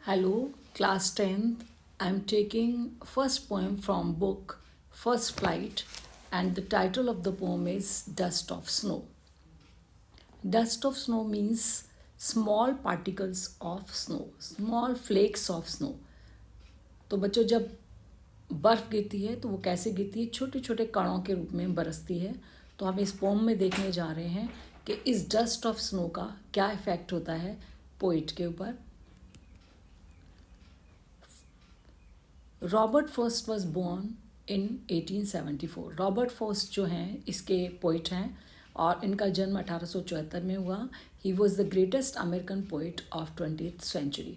Hello, class 10th. I'm taking first poem from book First Flight, and the title of the poem is Dust of Snow. Dust of snow means small particles of snow, small flakes of snow. तो बच्चों, जब बर्फ़ गिरती है तो वो कैसे गिरती है? छोटे छोटे कणों के रूप में बरसती है। तो हम इस पोम में देखने जा रहे हैं कि इस डस्ट ऑफ स्नो का क्या इफ़ेक्ट होता है पोइट के ऊपर। Robert Frost was born in 1874। Robert Frost जो हैं इसके पोइट हैं और इनका जन्म 1874 में हुआ। He was the greatest American poet of 20th century.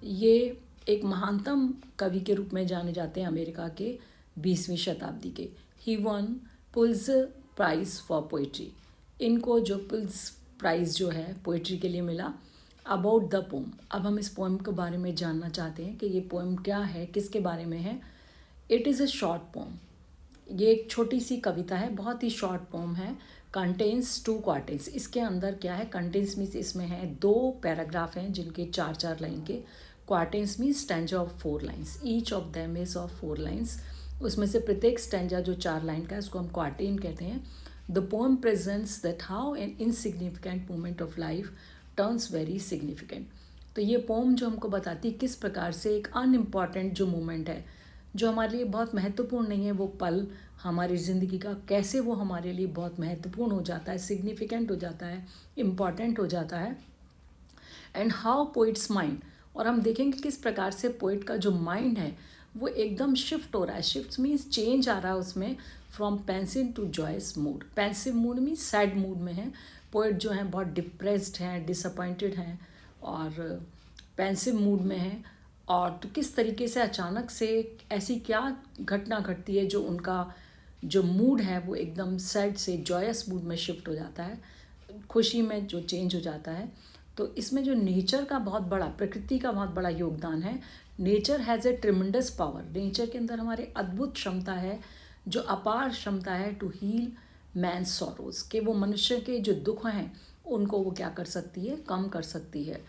ये एक महानतम कवि के रूप में जाने जाते हैं अमेरिका के 20वीं शताब्दी के। He won Pulitzer prize for poetry. इनको जो पुलित्ज़र प्राइज़ जो है पोइट्री के लिए मिला। अबाउट द पोम, अब हम इस पोएम के बारे में जानना चाहते हैं कि ये पोएम क्या है, किसके बारे में है। It is a short poem. ये एक छोटी सी कविता है, बहुत ही शॉर्ट पोम है। Contains 2 quatrains. इसके अंदर क्या है? कंटेन्स मीन्स इसमें है 2 पैराग्राफ हैं जिनके 4-4 लाइन के। Quatrains means stanza of 4 lines. Each of them is of 4 lines. उसमें से प्रत्येक स्टैंजा जो 4 लाइन का है उसको हम क्वार्टेन कहते हैं। The poem presents that how an insignificant moment of life turns very significant. तो ये पोम जो हमको बताती है किस प्रकार से एक अनइम्पॉर्टेंट जो मोमेंट है, जो हमारे लिए बहुत महत्वपूर्ण नहीं है, वो पल हमारी ज़िंदगी का, कैसे वो हमारे लिए बहुत महत्वपूर्ण हो जाता है, सिग्निफिकेंट हो जाता है, इम्पॉर्टेंट हो जाता है। एंड हाउ पोइट्स माइंड, और हम देखेंगे किस प्रकार से पोइट का जो माइंड है वो एकदम शिफ्ट हो रहा है। शिफ्ट मीन्स चेंज आ रहा है उसमें, from pensive to joyous mood. Pensive mood means sad mood में है पोइट, जो हैं बहुत डिप्रेस्ड हैं, डिसअपॉइंटेड हैं और पेंसिव मूड में हैं। और तो किस तरीके से अचानक से ऐसी क्या घटना घटती है जो उनका जो मूड है वो एकदम सैड से जॉयस मूड में शिफ्ट हो जाता है, खुशी में जो चेंज हो जाता है। तो इसमें जो नेचर का बहुत बड़ा, प्रकृति का बहुत बड़ा योगदान है। Nature has a tremendous power. Nature के अंदर हमारे अद्भुत क्षमता है, जो अपार क्षमता है टू हील मैन सॉरोज, के वो मनुष्य के जो दुख हैं उनको वो क्या कर सकती है? कम कर सकती है।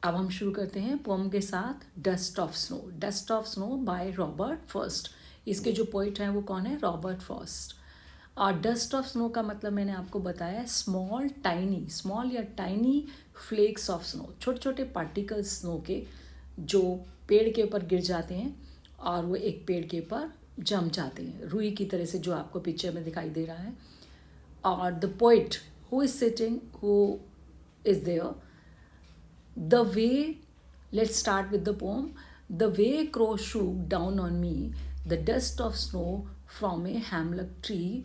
अब हम शुरू करते हैं पोम के साथ dust of snow. Dust of snow by Robert first. इसके जो पोइट हैं वो कौन है? Robert first. और डस्ट ऑफ स्नो का मतलब मैंने आपको बताया स्मॉल टाइनी, स्मॉल या टाइनी फ्लेक्स ऑफ स्नो, छोटे छोटे पार्टिकल्स स्नो के जो पेड़ के ऊपर गिर जाते हैं और वो एक पेड़ के ऊपर जम जाते हैं, रुई की तरह से, जो आपको पिक्चर में दिखाई दे रहा है। और the poet who is sitting, who is there, the way, let's start with the poem. The way crow shook down on me, the dust of snow from a hemlock tree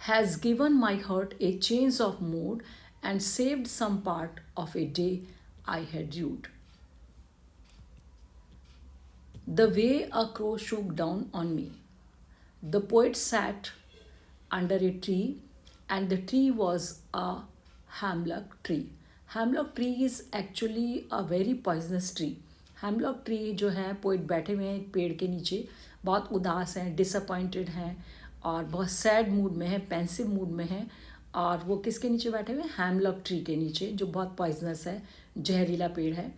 has given my heart a change of mood and saved some part of a day I had rued. The way a crow shook down on me. The poet sat under a tree, and the tree was a hemlock tree. Hemlock tree is actually a very poisonous tree. Hemlock tree जो है, poet बैठे हुए हैं एक पेड़ के नीचे, बहुत उदास हैं, डिसअपॉइंटेड हैं और बहुत सैड मूड में है, पेंसिव मूड में है। और वो किसके नीचे बैठे हुए हैं? हैमलॉक ट्री के नीचे, जो बहुत पॉइजनस है, जहरीला पेड़ है।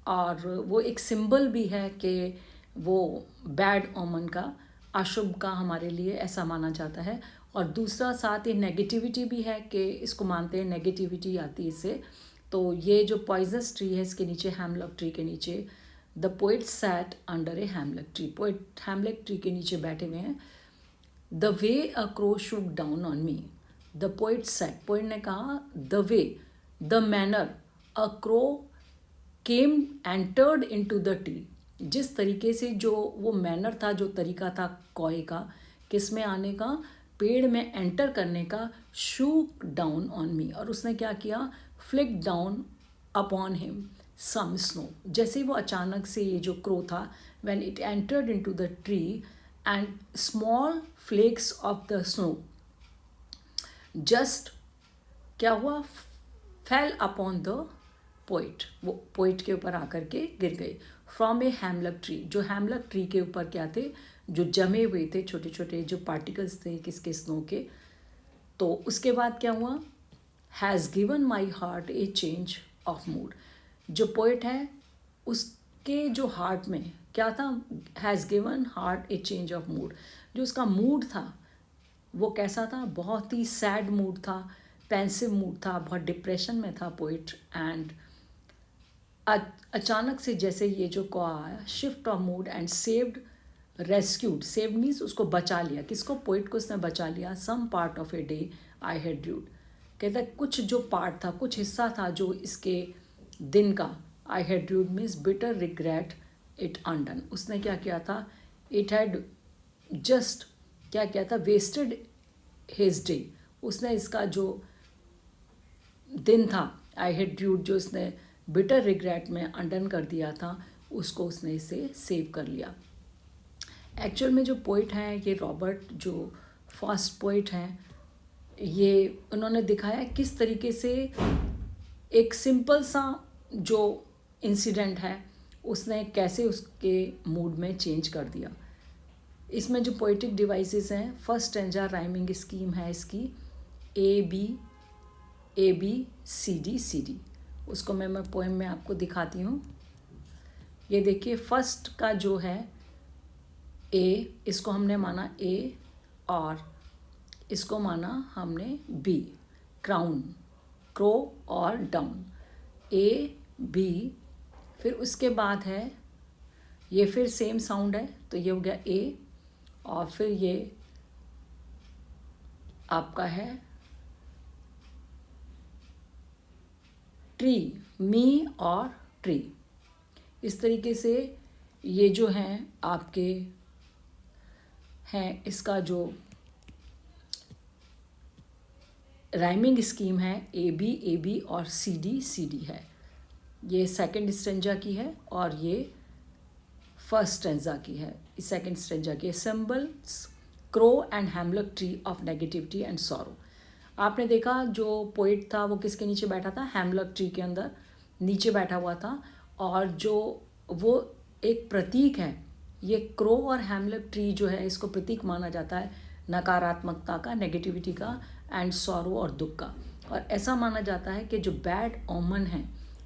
और वो एक सिंबल भी है कि वो बैड ओमन का, अशुभ का हमारे लिए ऐसा माना जाता है। और दूसरा साथ ही नेगेटिविटी भी है कि इसको मानते हैं नेगेटिविटी आती है इससे। तो ये जो पॉइजनस ट्री है इसके नीचे, हैमलॉक ट्री के नीचे, the poet sat under a hemlock tree. Poet hemlock tree के नीचे बैठे हुए हैं। The way a crow shook down on me, the poet sat, poet ने कहा, the way, the manner, a crow came entered into the tree, जिस तरीके से जो वो मैनर था, जो तरीका था कौए का किस में आने का? पेड़ में एंटर करने का। शूक डाउन ऑन मी, और उसने क्या किया? Flick down upon him some snow. जैसे वो अचानक से ये जो क्रो था, when it entered into the tree and small flakes of the snow just क्या हुआ? फेल अपॉन द पोइट, वो पोइट के ऊपर आकर के गिर गए। फ्रॉम ए हैमलक ट्री, जो हैमलक ट्री के ऊपर क्या थे? जो जमे हुए थे छोटे छोटे जो पार्टिकल्स थे किसके? स्नो के। तो उसके बाद क्या हुआ? Has given my heart A change of mood. जो पोइट है उसके जो हार्ट में क्या था, has given heart A change of mood. जो उसका मूड था वो कैसा था, बहुत ही सैड मूड था, पेंसिव मूड था, बहुत डिप्रेशन में था पोइट। एंड अचानक से जैसे ये जो कॉ आया, shift of mood and saved, rescued, saved means उसको बचा लिया। किसको, पोइट को उसने बचा लिया। Some part of a day I had rued, कहता है कुछ जो पार्ट था, कुछ हिस्सा था जो इसके दिन का, आई had dude means bitter regret it undone. उसने क्या किया था, इट हैड जस्ट क्या किया था, वेस्टेड हिज डे। उसने इसका जो दिन था, आई हैड ड्यूड, जो उसने बिटर रिग्रेट में अनडन कर दिया था, उसको उसने इसे सेव कर लिया। एक्चुअल में जो पोइट हैं ये रॉबर्ट जो फर्स्ट पोइट हैं, ये उन्होंने दिखाया किस तरीके से एक सिंपल सा जो इंसिडेंट है उसने कैसे उसके मूड में चेंज कर दिया। इसमें जो पोइटिक डिवाइसेस हैं, फर्स्ट स्टैंजा राइमिंग स्कीम है इसकी ए बी सी डी। उसको मैं पोएम में आपको दिखाती हूँ। ये देखिए, फर्स्ट का जो है ए, इसको हमने माना ए, और इसको माना हमने बी, क्राउन, क्रो और डाउन, ए बी। फिर उसके बाद है ये, फिर सेम साउंड है तो ये हो गया ए, और फिर ये आपका है ट्री, मी और ट्री। इस तरीके से ये जो हैं आपके हैं, इसका जो राइमिंग स्कीम है ए बी और सी डी है। ये सेकंड स्टेंजा की है और ये फर्स्ट स्टेंजा की है। सेकंड स्टेंजा की symbols crow and हेमलक tree of negativity and sorrow. आपने देखा जो पोइट था वो किसके नीचे बैठा था, हेमलक ट्री के अंदर नीचे बैठा हुआ था, और जो वो एक प्रतीक है, ये क्रो और हेमलक ट्री जो है इसको प्रतीक माना जाता है नकारात्मकता का, नेगेटिविटी का, एंड सॉरो और दुख का। और ऐसा माना जाता है कि जो बैड ओमन है,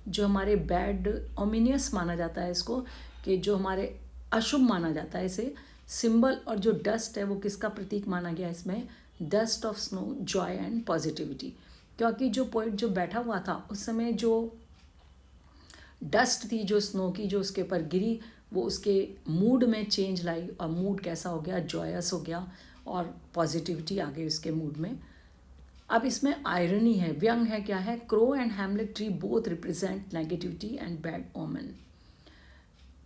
जो हमारे बैड ओमिनियस माना जाता है इसको, कि जो हमारे अशुभ माना जाता है इसे, सिंबल और जो डस्ट है वो किसका प्रतीक माना गया इसमें, dust of snow, Joy and positivity. क्योंकि जो पोइट जो बैठा हुआ था उस समय जो डस्ट थी जो स्नो की जो उसके ऊपर गिरी, वो उसके मूड में चेंज लाई, और मूड कैसा हो गया, जॉयस हो गया, और पॉजिटिविटी आ गई उसके मूड में। अब इसमें आयरनी है, व्यंग है, क्या है, crow and hemlock tree both represent negativity and bad omen.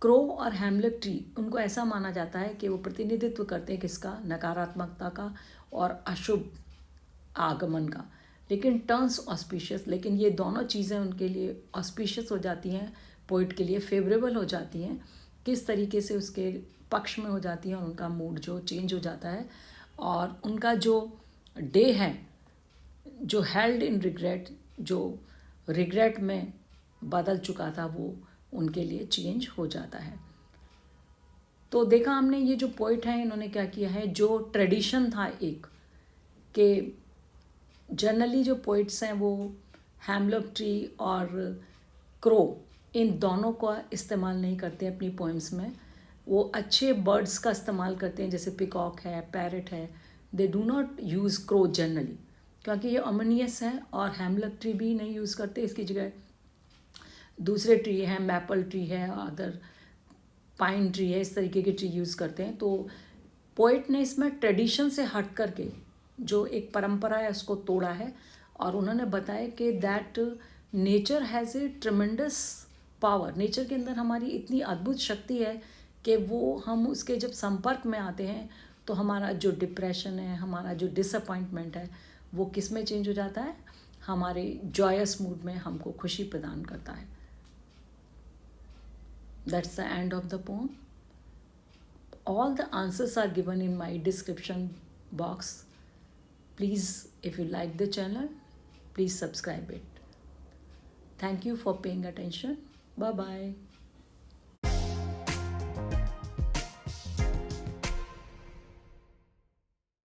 Crow और हेमलेट ट्री, उनको ऐसा माना जाता है कि वो प्रतिनिधित्व करते हैं किसका, नकारात्मकता का और अशुभ आगमन का, लेकिन टर्न्स ऑस्पिशियस, लेकिन ये दोनों चीज़ें उनके लिए ऑस्पिशियस हो जाती हैं, पोइट के लिए फेवरेबल हो जाती हैं, किस तरीके से उसके पक्ष में हो जाती हैं, और उनका मूड जो चेंज हो जाता है, और उनका जो डे है जो हेल्ड इन रिग्रेट, जो रिग्रेट में बदल चुका था, वो उनके लिए चेंज हो जाता है। तो देखा हमने ये जो पोइट हैं इन्होंने क्या किया है, जो ट्रेडिशन था एक कि जनरली जो पोइट्स हैं वो हेमलॉक ट्री और क्रो, इन दोनों का इस्तेमाल नहीं करते अपनी पोइम्स में। वो अच्छे बर्ड्स का इस्तेमाल करते हैं, जैसे पिकॉक है, पैरट है। They do not use crow generally, क्योंकि ये अमनियस है, और हेमलॉक ट्री भी नहीं यूज़ करते, इसकी जगह दूसरे ट्री हैं, मैपल ट्री है, अदर पाइन ट्री है, इस तरीके के ट्री यूज़ करते हैं। तो पोइट ने इसमें ट्रेडिशन से हट करके जो एक परंपरा है उसको तोड़ा है, और उन्होंने बताया कि that nature has a tremendous power. Nature के अंदर हमारी इतनी अद्भुत शक्ति है कि वो हम उसके जब संपर्क में आते हैं तो हमारा जो डिप्रेशन है, हमारा जो डिसअपॉइंटमेंट है, वो किस में चेंज हो जाता है, हमारे जॉयस मूड में हमको खुशी प्रदान करता है। That's the end of the pome. All the answers are given in my description box. Please, if you like the channel, please subscribe it. Thank you for paying attention. Bye bye.